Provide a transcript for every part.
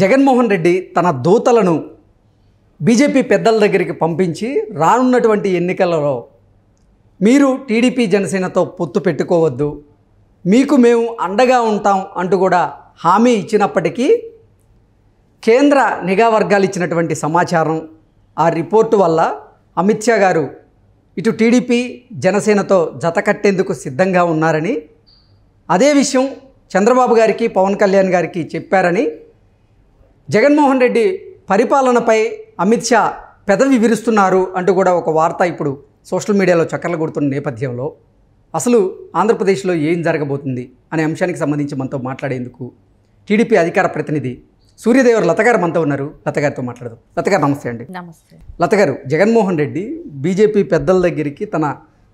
జగన్మోహన్ రెడ్డి తన దూతలను బీజేపీ పెద్దల దగ్గరికి పంపించి రానున్నటువంటి ఎన్నికలలో మీరు టీడీపీ జనసేనతో పొత్తు పెట్టుకోవద్దు, మీకు మేము అండగా ఉంటాం అంటూ కూడా హామీ ఇచ్చినప్పటికీ కేంద్ర నిఘా వర్గాలు ఇచ్చినటువంటి సమాచారం ఆ రిపోర్టు వల్ల అమిత్ షా గారు ఇటు టీడీపీ జనసేనతో జతకట్టేందుకు సిద్ధంగా ఉన్నారని, అదే విషయం చంద్రబాబు గారికి పవన్ కళ్యాణ్ గారికి చెప్పారని, జగన్మోహన్ రెడ్డి పరిపాలనపై అమిత్ షా పెదవి విరుస్తున్నారు అంటూ కూడా ఒక వార్త ఇప్పుడు సోషల్ మీడియాలో చక్కర్లు కొడుతున్న నేపథ్యంలో అసలు ఆంధ్రప్రదేశ్లో ఏం జరగబోతుంది అనే అంశానికి సంబంధించి మనతో మాట్లాడేందుకు టీడీపీ అధికార ప్రతినిధి సూర్యదేవర్ లత గారు మనతో ఉన్నారు. లత గారితో మాట్లాడదాం. లత గారు నమస్తే అండి. నమస్తే. లత గారు, జగన్మోహన్ రెడ్డి బీజేపీ పెద్దల దగ్గరికి తన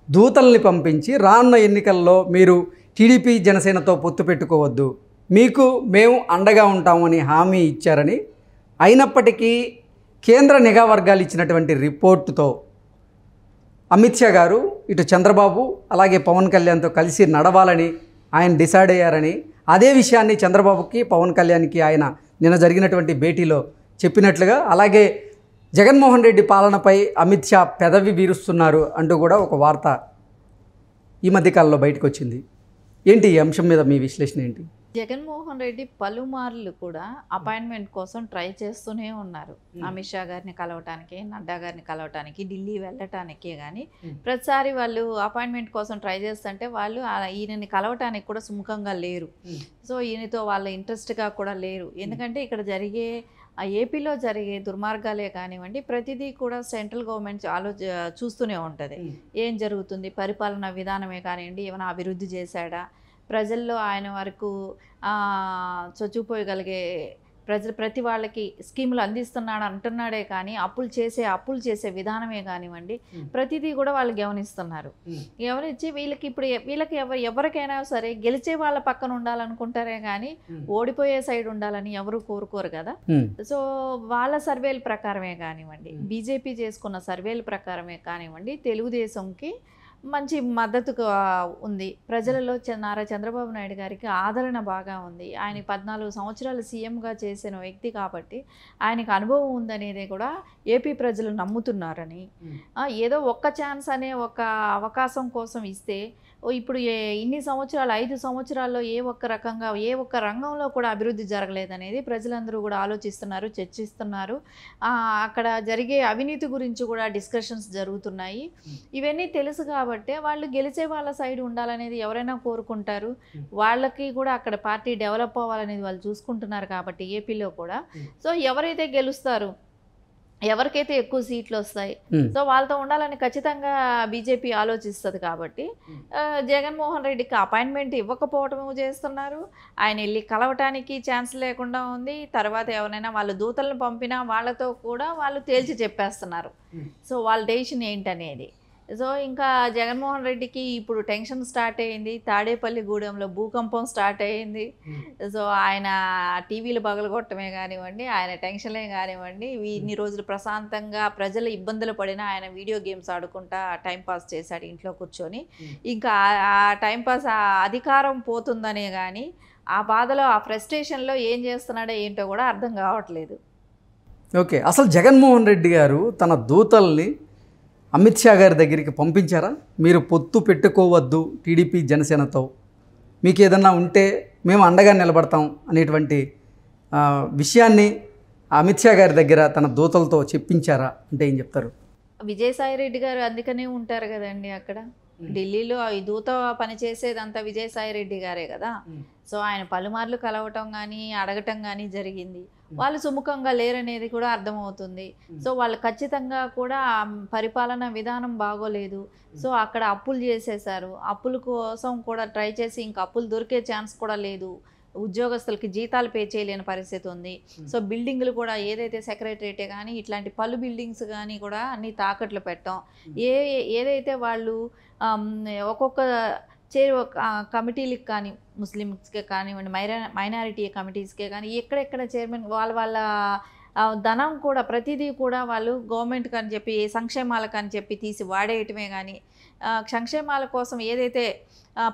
దూతల్ని పంపించి రానున్న ఎన్నికల్లో మీరు టీడీపీ జనసేనతో పొత్తు పెట్టుకోవద్దు, మీకు మేము అండగా ఉంటామని హామీ ఇచ్చారని, అయినప్పటికీ కేంద్ర నిఘా వర్గాలు ఇచ్చినటువంటి రిపోర్టుతో అమిత్ షా గారు ఇటు చంద్రబాబు అలాగే పవన్ కళ్యాణ్తో కలిసి నడవాలని ఆయన డిసైడ్ అయ్యారని, అదే విషయాన్ని చంద్రబాబుకి పవన్ కళ్యాణ్కి ఆయన నిన్న జరిగినటువంటి భేటీలో చెప్పినట్లుగా, అలాగే జగన్మోహన్ రెడ్డి పాలనపై అమిత్ షా పెదవి వీరుస్తున్నారు అంటూ కూడా ఒక వార్త ఈ మధ్యకాలంలో బయటకు వచ్చింది. ఏంటి ఈ అంశం మీద మీ విశ్లేషణ ఏంటి? జగన్మోహన్ రెడ్డి పలుమార్లు కూడా అపాయింట్మెంట్ కోసం ట్రై చేస్తూనే ఉన్నారు. అమిత్ షా గారిని కలవటానికి, నడ్డా గారిని కలవటానికి, ఢిల్లీ వెళ్ళటానికి. కానీ ప్రతిసారి వాళ్ళు అపాయింట్మెంట్ కోసం ట్రై చేస్తుంటే వాళ్ళు ఈయనని కలవటానికి కూడా సుముఖంగా లేరు. సో ఈయనతో వాళ్ళ ఇంట్రెస్ట్గా కూడా లేరు. ఎందుకంటే ఇక్కడ జరిగే ఏపీలో జరిగే దుర్మార్గాలే కానివ్వండి, ప్రతిదీ కూడా సెంట్రల్ గవర్నమెంట్ చూస్తూనే ఉంటుంది. ఏం జరుగుతుంది, పరిపాలన విధానమే కానివ్వండి, ఏమైనా అభివృద్ధి చేశాడా, ప్రజల్లో ఆయన వరకు చొచ్చుపోయగలిగే ప్రతి వాళ్ళకి స్కీములు అందిస్తున్నాడు అంటున్నాడే కానీ అప్పులు చేసే విధానమే కానివ్వండి, ప్రతిదీ కూడా వాళ్ళు గమనిస్తున్నారు. గమనించి వీళ్ళకి ఎవరికైనా సరే గెలిచే వాళ్ళ పక్కన ఉండాలనుకుంటారే కానీ ఓడిపోయే సైడ్ ఉండాలని ఎవరు కోరుకోరు కదా. సో వాళ్ళ సర్వేల ప్రకారమే కానివ్వండి, బీజేపీ చేసుకున్న సర్వేల ప్రకారమే కానివ్వండి, తెలుగుదేశంకి మంచి మద్దతుగా ఉంది. ప్రజలలో నారా చంద్రబాబు నాయుడు గారికి ఆదరణ బాగా ఉంది. ఆయన 14 సంవత్సరాలు సీఎంగా చేసిన వ్యక్తి కాబట్టి ఆయనకు అనుభవం ఉందనేది కూడా ఏపీ ప్రజలు నమ్ముతున్నారని, ఏదో ఒక్క ఛాన్స్ అనే ఒక అవకాశం కోసం ఇస్తే ఇప్పుడు ఇన్ని సంవత్సరాలు 5 సంవత్సరాల్లో ఏ ఒక్క రంగంలో కూడా అభివృద్ధి జరగలేదనేది ప్రజలందరూ కూడా ఆలోచిస్తున్నారు, చర్చిస్తున్నారు. అక్కడ జరిగే అవినీతి గురించి కూడా డిస్కషన్స్ జరుగుతున్నాయి. ఇవన్నీ తెలుసు కాబట్టి వాళ్ళు గెలిచే వాళ్ళ సైడ్ ఉండాలనేది ఎవరైనా కోరుకుంటారు. వాళ్ళకి కూడా అక్కడ పార్టీ డెవలప్ అవ్వాలనేది వాళ్ళు చూసుకుంటున్నారు కాబట్టి ఏపీలో కూడా. సో ఎవరైతే గెలుస్తారు, ఎవరికైతే ఎక్కువ సీట్లు వస్తాయి, సో వాళ్ళతో ఉండాలని ఖచ్చితంగా బీజేపీ ఆలోచిస్తుంది. కాబట్టి జగన్మోహన్ రెడ్డికి అపాయింట్మెంట్ ఇవ్వకపోవటం చేస్తున్నారు. ఆయన వెళ్ళి కలవటానికి ఛాన్స్ లేకుండా ఉంది. తర్వాత ఎవరైనా వాళ్ళు దూతలను పంపినా వాళ్ళతో కూడా వాళ్ళు తేల్చి చెప్పేస్తున్నారు సో వాళ్ళ డెసిషన్ ఏంటనేది. సో ఇంకా జగన్మోహన్ రెడ్డికి ఇప్పుడు టెన్షన్ స్టార్ట్ అయ్యింది. తాడేపల్లిగూడెంలో భూకంపం స్టార్ట్ అయ్యింది. సో ఆయన టీవీలు పగలగొట్టమే కానివ్వండి, ఆయన టెన్షన్లే కానివ్వండి, ఇన్ని రోజులు ప్రశాంతంగా ప్రజలు ఇబ్బందులు పడినా ఆయన వీడియో గేమ్స్ ఆడుకుంటా టైంపాస్ చేశాడు ఇంట్లో కూర్చొని. ఇంకా ఆ టైంపాస్ ఆ అధికారం పోతుందనే కానీ ఆ బాధలో ఆ ఫ్రస్ట్రేషన్లో ఏం చేస్తున్నాడో ఏంటో కూడా అర్థం కావట్లేదు. ఓకే, అసలు జగన్మోహన్ రెడ్డి గారు తన దూతల్ని అమిత్ షా గారి దగ్గరికి పంపించారా? మీరు పొత్తు పెట్టుకోవద్దు టీడీపీ జనసేనతో, మీకు ఏదన్నా ఉంటే మేము అండగా నిలబడతాం అనేటువంటి విషయాన్ని అమిత్ షా గారి దగ్గర తన దూతలతో చెప్పించారా అంటే ఏం చెప్తారు? విజయసాయి రెడ్డి గారు అందుకనే ఉంటారు కదండి అక్కడ ఢిల్లీలో. ఈ దూత పనిచేసేదంతా విజయసాయి రెడ్డి గారే కదా. సో ఆయన పలుమార్లు కలవటం కానీ అడగటం కానీ జరిగింది. వాళ్ళు సుముఖంగా లేరనేది కూడా అర్థమవుతుంది. సో వాళ్ళు ఖచ్చితంగా కూడా పరిపాలన విధానం బాగోలేదు. సో అక్కడ అప్పులు చేసేసారు. అప్పుల కోసం కూడా ట్రై చేసి ఇంకా అప్పులు దొరికే ఛాన్స్ కూడా లేదు. ఉద్యోగస్తులకి జీతాలు పే చేయలేని పరిస్థితి ఉంది. సో బిల్డింగ్లు కూడా ఏదైతే సెక్రటరేటే కానీ ఇట్లాంటి పలు బిల్డింగ్స్ కానీ కూడా అన్నీ తాకట్లు పెట్టాం. ఏదైతే వాళ్ళు ఒక్కొక్క కమిటీలకు కానీ, ముస్లిమ్స్కే కానివ్వండి, మైనారిటీ కమిటీస్కే కానీ ఎక్కడెక్కడ చైర్మన్ వాళ్ళ ధనం కూడా ప్రతిదీ కూడా వాళ్ళు గవర్నమెంట్కి అని చెప్పి సంక్షేమాలకు అని చెప్పి తీసి వాడేయటమే కానీ, సంక్షేమాల కోసం ఏదైతే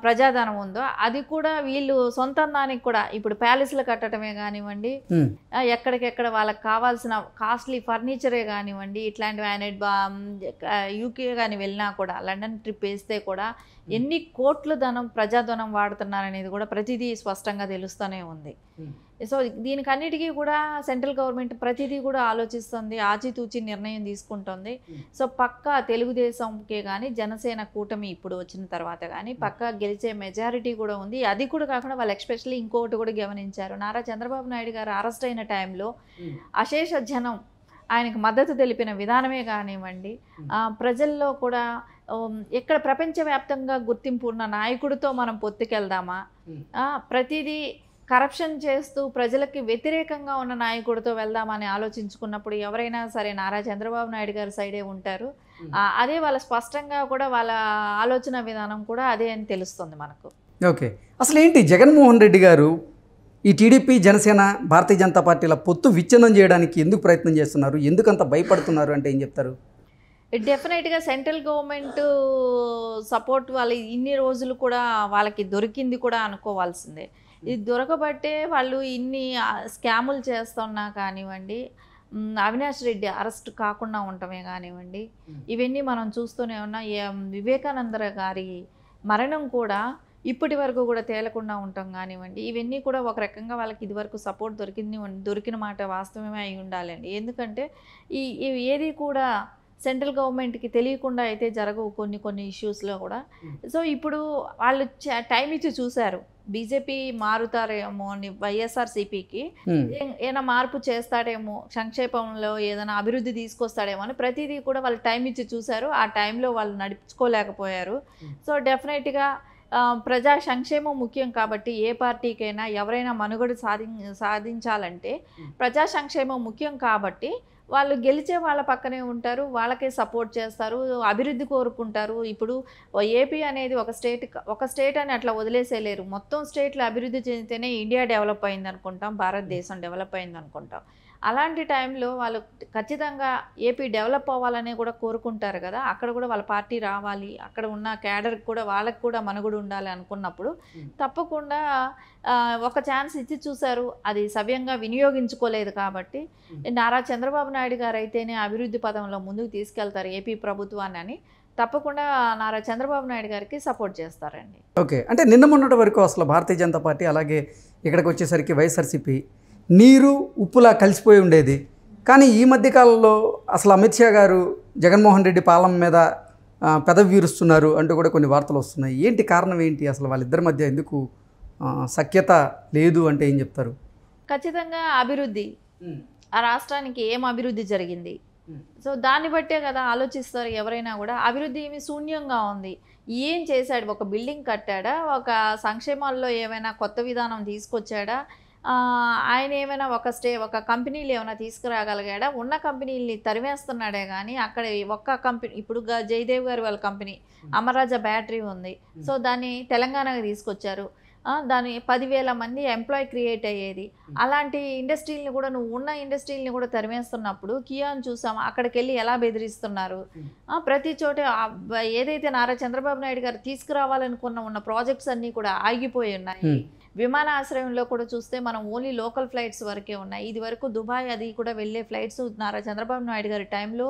ప్రజాధనం ఉందో అది కూడా వీళ్ళు సొంతందానికి కూడా ఇప్పుడు ప్యాలెస్లు కట్టడమే కానివ్వండి, ఎక్కడికెక్కడ వాళ్ళకి కావాల్సిన కాస్ట్లీ ఫర్నిచరే కానివ్వండి, ఇట్లాంటివి ఆయన యూకే కానీ వెళ్ళినా కూడా లండన్ ట్రిప్ వేస్తే కూడా ఎన్ని కోట్ల ప్రజాధనం వాడుతున్నారనేది కూడా ప్రతిదీ స్పష్టంగా తెలుస్తూనే ఉంది. సో దీనికన్నిటికీ కూడా సెంట్రల్ గవర్నమెంట్ ప్రతిదీ కూడా ఆలోచిస్తుంది, ఆచితూచి నిర్ణయం తీసుకుంటుంది. సో పక్కా తెలుగుదేశంకే కానీ జనసేన కూటమి ఇప్పుడు వచ్చిన తర్వాత కానీ పక్కా గెలిచే మెజారిటీ కూడా ఉంది. అది కూడా కాకుండా వాళ్ళు ఎస్పెషల్లీ ఇంకొకటి కూడా గమనించారు, నారా చంద్రబాబు నాయుడు గారు అరెస్ట్ అయిన టైంలో అశేష జనం ఆయనకు మద్దతు తెలిపిన విధానమే కానివ్వండి, ప్రజల్లో కూడా ఎక్కడ ప్రపంచవ్యాప్తంగా గుర్తింపు ఉన్న నాయకుడితో మనం పొత్తుకెళ్దామా, ప్రతిదీ కరప్షన్ చేస్తూ ప్రజలకి వ్యతిరేకంగా ఉన్న నాయకుడితో వెళ్దామని ఆలోచించుకున్నప్పుడు ఎవరైనా సరే నారా చంద్రబాబు నాయుడు గారి సైడే ఉంటారు. అదే వాళ్ళ స్పష్టంగా కూడా వాళ్ళ ఆలోచన విధానం కూడా అదే అని తెలుస్తుంది మనకు. ఓకే, అసలు ఏంటి జగన్మోహన్ రెడ్డి గారు ఈ టీడీపీ జనసేన భారతీయ జనతా పార్టీల పొత్తు విచ్ఛిన్నం చేయడానికి ఎందుకు ప్రయత్నం చేస్తున్నారు, ఎందుకంత భయపడుతున్నారు అంటే ఏం చెప్తారు? డెఫినెట్గా సెంట్రల్ గవర్నమెంట్ సపోర్ట్ వాళ్ళు ఇన్ని రోజులు కూడా వాళ్ళకి దొరికింది కూడా అనుకోవాల్సిందే. ఇది దొరకబట్టే వాళ్ళు ఇన్ని స్కాములు చేస్తున్నా కానివ్వండి, అవినాష్ రెడ్డి అరెస్ట్ కాకుండా ఉండటమే కానివ్వండి, ఇవన్నీ మనం చూస్తూనే ఉన్నా. వివేకానంద గారి మరణం కూడా ఇప్పటి వరకు కూడా తేలకుండా ఉండటం కానివ్వండి, ఇవన్నీ కూడా ఒక రకంగా వాళ్ళకి ఇదివరకు సపోర్ట్ దొరికిన మాట వాస్తవమే అయి ఉండాలండి. ఎందుకంటే ఏది కూడా సెంట్రల్ గవర్నమెంట్కి తెలియకుండా అయితే జరగవు కొన్ని ఇష్యూస్లో కూడా. సో ఇప్పుడు వాళ్ళు టైం ఇచ్చి చూశారు, బీజేపీ మారుతారేమో అని, వైఎస్ఆర్సీపీకి ఏదైనా మార్పు చేస్తాడేమో, సంక్షేమంలో ఏదైనా అభివృద్ధి తీసుకొస్తాడేమో అని ప్రతిదీ కూడా వాళ్ళు టైం ఇచ్చి చూశారు. ఆ టైంలో వాళ్ళు నడుచుకోలేకపోయారు. సో డెఫినెట్గా ప్రజా సంక్షేమం ముఖ్యం కాబట్టి ఏ పార్టీకైనా ఎవరైనా మనుగడ సాధించాలంటే ప్రజా సంక్షేమం ముఖ్యం కాబట్టి వాళ్ళు గెలిచే వాళ్ళ పక్కనే ఉంటారు, వాళ్ళకే సపోర్ట్ చేస్తారు, అభివృద్ధి కోరుకుంటారు. ఇప్పుడు ఏపీ అనేది ఒక స్టేట్ అని అట్లా వదిలేసేలేరు. మొత్తం స్టేట్లు అభివృద్ధి చెందితేనే ఇండియా డెవలప్ అయింది అనుకుంటాం, భారతదేశం డెవలప్ అయింది అనుకుంటాం. అలాంటి టైంలో వాళ్ళు ఖచ్చితంగా ఏపీ డెవలప్ అవ్వాలని కూడా కోరుకుంటారు కదా. అక్కడ కూడా వాళ్ళ పార్టీ రావాలి, అక్కడ ఉన్న క్యాడర్కి కూడా వాళ్ళకి కూడా మనుగడ ఉండాలి అనుకున్నప్పుడు తప్పకుండా ఒక ఛాన్స్ ఇచ్చి చూశారు, అది సవ్యంగా వినియోగించుకోలేదు. కాబట్టి నారా చంద్రబాబు నాయుడు గారు అయితేనే అభివృద్ధి పదంలో ముందుకు తీసుకెళ్తారు ఏపీ ప్రభుత్వాన్ని అని తప్పకుండా నారా చంద్రబాబు నాయుడు గారికి సపోర్ట్ చేస్తారండి. ఓకే, అంటే నిన్న మొన్నటి వరకు అసలు భారతీయ జనతా పార్టీ అలాగే ఇక్కడికి వచ్చేసరికి వైఎస్ఆర్సీపీ నీరు ఉప్పులా కలిసిపోయి ఉండేది. కానీ ఈ మధ్యకాలంలో అసలు అమిత్ షా గారు జగన్మోహన్ రెడ్డి పాలన మీద పెదవి వీరుస్తున్నారు అంటూ కూడా కొన్ని వార్తలు వస్తున్నాయి. ఏంటి కారణం ఏంటి, అసలు వాళ్ళిద్దరి మధ్య ఎందుకు సఖ్యత లేదు అంటే ఏం చెప్తారు? ఖచ్చితంగా అభివృద్ధి, ఆ రాష్ట్రానికి ఏం అభివృద్ధి జరిగింది, సో దాన్ని బట్టే కదా ఆలోచిస్తారు ఎవరైనా కూడా. అభివృద్ధి ఏమి శూన్యంగా ఉంది, ఏం చేశాడు, ఒక బిల్డింగ్ కట్టాడా, ఒక సంక్షేమాల్లో ఏమైనా కొత్త విధానం తీసుకొచ్చాడా, ఆయన ఏమైనా ఒక కంపెనీలు ఏమైనా తీసుకురాగలిగాడా, ఉన్న కంపెనీలని తరిమేస్తున్నాడే కానీ అక్కడ ఒక్క కంపెనీ ఇప్పుడు జయదేవ్ గారి వాళ్ళ కంపెనీ అమరాజా బ్యాటరీ ఉంది, సో దాన్ని తెలంగాణకు తీసుకొచ్చారు, దాని 10,000 మంది ఎంప్లాయ్ క్రియేట్ అయ్యేది. అలాంటి ఇండస్ట్రీలని కూడా నువ్వు ఉన్న ఇండస్ట్రీలని కూడా తరిమేస్తున్నప్పుడు కియాని చూసాం, అక్కడికి వెళ్ళి ఎలా బెదిరిస్తున్నారు. ప్రతి చోట ఏదైతే నారా చంద్రబాబు నాయుడు గారు తీసుకురావాలనుకున్న ప్రాజెక్ట్స్ అన్నీ కూడా ఆగిపోయి ఉన్నాయి. విమానాశ్రయంలో కూడా చూస్తే మనం ఓన్లీ లోకల్ ఫ్లైట్స్ వరకే ఉన్నాయి. ఇది వరకు దుబాయ్ అది కూడా వెళ్ళే ఫ్లైట్స్ నారా చంద్రబాబు నాయుడు గారి టైంలో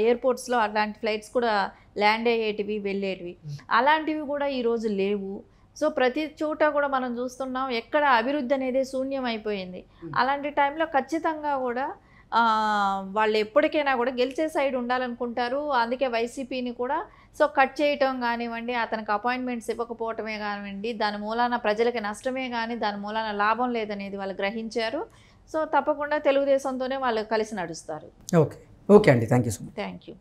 ఎయిర్పోర్ట్స్లో అలాంటి ఫ్లైట్స్ కూడా ల్యాండ్ అయ్యేటివి వెళ్ళేటివి, అలాంటివి కూడా ఈరోజు లేవు. సో ప్రతి చోట కూడా మనం చూస్తున్నాం ఎక్కడ అభివృద్ధి అనేది శూన్యం అయిపోయింది. అలాంటి టైంలో ఖచ్చితంగా కూడా వాళ్ళు ఎప్పటికైనా కూడా గెలిచే సైడ్ ఉండాలనుకుంటారు. అందుకే వైసీపీని కూడా సో కట్ చేయటం కానివ్వండి, అతనికి అపాయింట్మెంట్స్ ఇవ్వకపోవటమే కానివ్వండి, దాని మూలాన ప్రజలకి నష్టమే కానీ దాని మూలాన లాభం లేదనేది వాళ్ళు గ్రహించారు. సో తప్పకుండా తెలుగుదేశంతోనే వాళ్ళు కలిసి నడుస్తారు. ఓకే ఓకే అండి, thank you so much. Thank you.